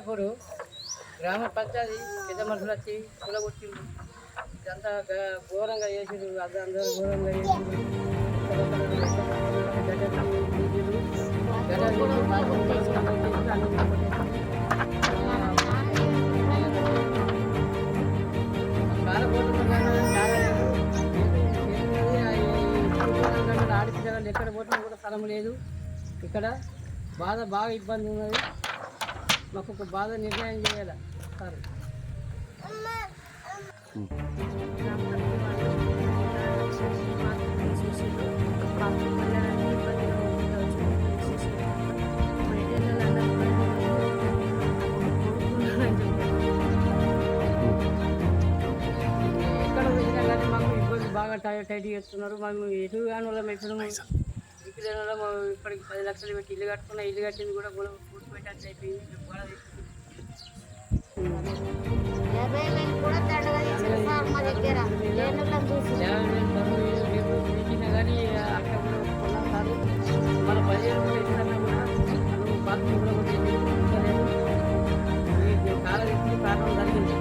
చిట్టాపూరు గ్రామ పంచాయతీ పెద్ద మనుషులు వచ్చి కూలగొట్టింది. ఇదంతా ఘోరంగా చేసిండ్రు, అందరూ ఘోరంగా చేసిండ్రు. ఆడిపిల్లలు ఎక్కడ పోతున్నా కూడా స్థలం లేదు. ఇక్కడ బాగా ఇబ్బంది ఉన్నది. మాకు ఒక బాధ నిర్ణయం చేయాలి సార్. ఎక్కడ వచ్చినా కానీ మాకు ఇబ్బంది బాగా టైట్ చేస్తున్నారు. మేము ఎటు కాని వాళ్ళం ఇప్పుడు లేని వాళ్ళం. ఇప్పటికి 10 లక్షలు పెట్టి ఇల్లు కట్టుకున్న, ఇల్లు కట్టింది కూడా పూర్తి పెట్టాల్సి అయిపోయింది. ఇచ్చినా కానీ అక్కడ కూడా కొన్నాసారు మన 10,000 కూడా ఇచ్చినా కూడా బాత్రూమ్ కూడా కారణం జరిగింది.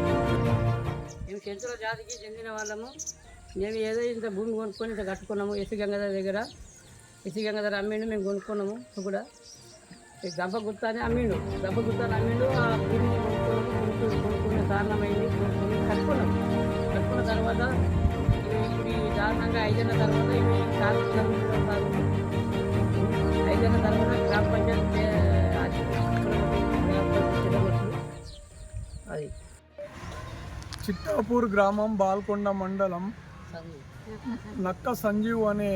మేము చెంచుల జాతికి చెందిన వాళ్ళము. మేము ఏదో ఇంత భూమి కొనుక్కొని ఇంత కట్టుకున్నాము. ఎస్సీ గంగాధర దగ్గర. ఎస్సీ గంగాధర అమ్మిండు, మేము కొనుక్కున్నాము. కూడా గంప గుర్తాన్ని అమ్మిండు. గంప గుర్తాన్ని అమ్మిండు. ఆ భూమి కొనుక్కునే కారణమైంది. కట్టుకున్న తర్వాత ఇప్పుడు ఈ దారుణంగా 5 ఏళ్ళ తర్వాత ఇవి కారణం జరుగుతున్నారు. 5 ఏళ్ళ తర్వాత గ్రామ పంచాయతీ అది చిట్టాపూర్ గ్రామం, బాల్కొండ మండలం, నక్క సంజీవ్ అనే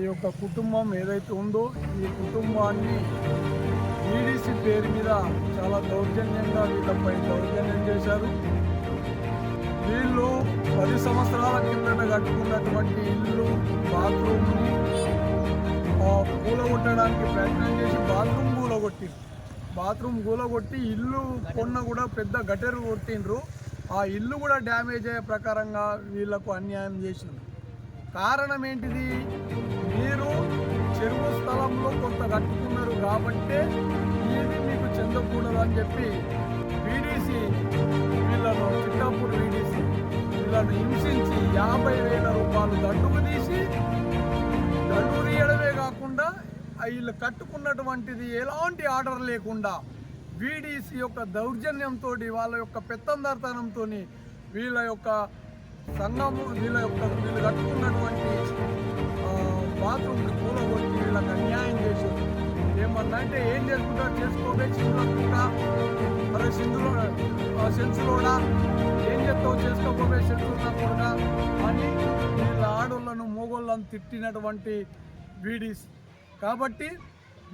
ఈ యొక్క కుటుంబం ఏదైతే ఉందో, ఈ కుటుంబాన్ని ఈడీసీ పేరు మీద చాలా దౌర్జన్యంగా వీళ్ళపై దౌర్జన్యం చేశారు. వీళ్ళు 10 సంవత్సరాల కిందట కట్టుకున్నటువంటి ఇల్లు, బాత్రూమ్ని కూలగొట్టడానికి ప్రయత్నం చేసి బాత్రూమ్ కూలగొట్టి ఇల్లు కొన్న కూడా పెద్ద గటెరు కొట్టిండ్రు. ఆ ఇల్లు కూడా డ్యామేజ్ అయ్యే ప్రకారంగా వీళ్లకు అన్యాయం చేసిండ్రు. కారణం ఏంటిది? మీరు చెరువు స్థలంలో కొంత కట్టుకున్నారు కాబట్టే ఇది మీకు చెందకూడదు అని చెప్పి వీడీసీ వీళ్ళను, చిట్టాపూర్ వీడీసీ వీళ్ళను హింసించి 50,000 రూపాయలు దండుకు తీయడమే కాకుండా వీళ్ళు కట్టుకున్నటువంటిది ఎలాంటి ఆర్డర్ లేకుండా వీడీసీ యొక్క దౌర్జన్యంతో, వాళ్ళ యొక్క పెత్తందారితనంతో వీళ్ళ యొక్క సంఘము వీళ్ళు కట్టుకున్నటువంటి బాత్రూమ్ని కూలగొట్టి వీళ్ళకి అన్యాయం చేశారు. ఏమన్నా అంటే ఏం చేసుకుంటారు, చేసుకోవే చిందులకుంటా, మరి సెన్సులోడా ఏం చెప్తావు, చేసుకోకపోతే సెన్సులున్నా కూడా అని వీళ్ళ ఆడోళ్ళను మోగోళ్ళను తిట్టినటువంటి వీడీసీ. కాబట్టి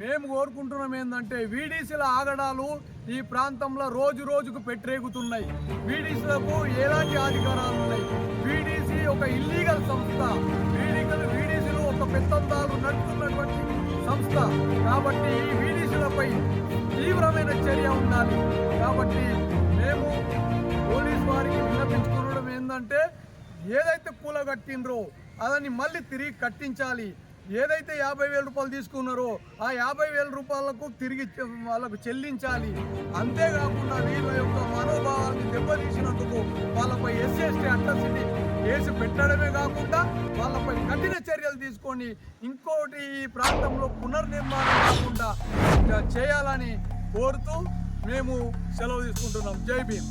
మేము కోరుకుంటున్నాం ఏంటంటే, వీడీసీల ఆగడాలు ఈ ప్రాంతంలో రోజు రోజుకు పెట్టరేగుతున్నాయి. వీడీసీలకు ఎలాంటి అధికారాలు ఉన్నాయి? వీడీసీ ఒక ఇల్లీగల్ సంస్థ. వీడీసీలు ఒక పెత్తందారు నడుపుతున్నటువంటి సంస్థ. కాబట్టి ఈ వీడీసీలపై తీవ్రమైన చర్య ఉండాలి. కాబట్టి మేము పోలీసు వారికి విన్నపించుకోవడం ఏంటంటే, ఏదైతే కూలగట్టిండ్రో అదని మళ్ళీ తిరిగి కట్టించాలి. ఏదైతే 50,000 రూపాయలు తీసుకున్నారో ఆ 50,000 రూపాయలకు తిరిగి వాళ్ళకు చెల్లించాలి. అంతేకాకుండా వీళ్ళ యొక్క మనోభావాన్ని దెబ్బతీసినందుకు వాళ్ళపై SC/ST అట్రాసిటీ కేసు పెట్టడమే కాకుండా వాళ్ళపై కఠిన చర్యలు తీసుకొని ఇంకోటి ఈ ప్రాంతంలో పునర్నిర్మాణం కాకుండా చేయాలని కోరుతూ మేము సెలవు తీసుకుంటున్నాం. జై భీమ్.